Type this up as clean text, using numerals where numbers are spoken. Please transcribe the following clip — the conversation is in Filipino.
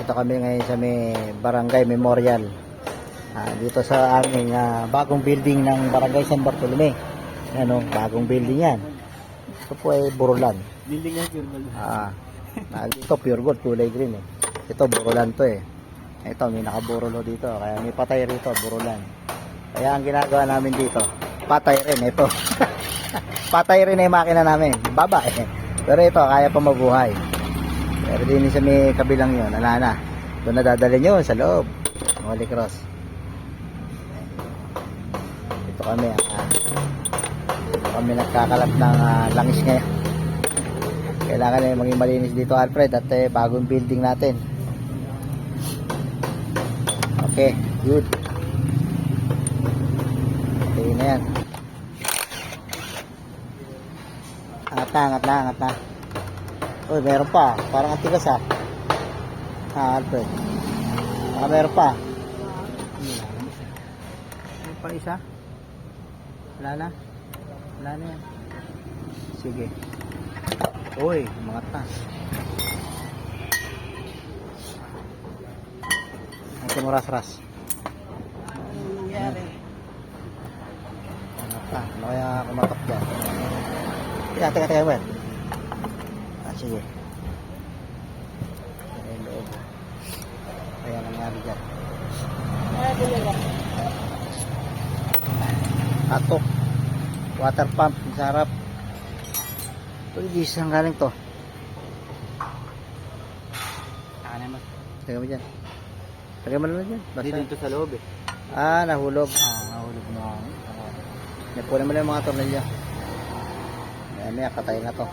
Dito kami ngayon sa may Barangay Memorial. Dito sa aming bagong building ng Barangay San Bartolome. Ano, bagong building yan. Ito po ay burulan. Building yan, pure gold. Ito pure gold, kulay green eh. Ito burulan to eh. Ito may nakaburulo dito, kaya may patay rito, burulan. Kaya ang ginagawa namin dito, patay rin ito. Patay rin yung makina namin, baba eh. Pero ito, kaya pa mabuhay. Pero din sa may kabilang yun, na. Doon nadadali nyo sa loob. Holy Cross. Ito kami, nagkakalat ng langis ngayon. Kailangan na maging malinis dito, Alfred, at bagong building natin. Okay, good. Okay na yan. Angat na. Uy, meron pa. Parang ang tigas Alfred. Meron pa. Meron pa isa? Wala na yan. Sige. Uy, umangat na. Ang timuras-ras. Anong nangyari? Ano kaya kumatok dyan? Teka, well. Sige. Ayan loob. Kaya nangyari dyan. Atok. Water pump sa harap. Ito, isang galing to. Teka mo dyan. Teka mo naman dyan. Dito sa loob eh. Nahulog. Nahulog na. Napunin mo lang yung mga tornilyo. Ayan, katay na to.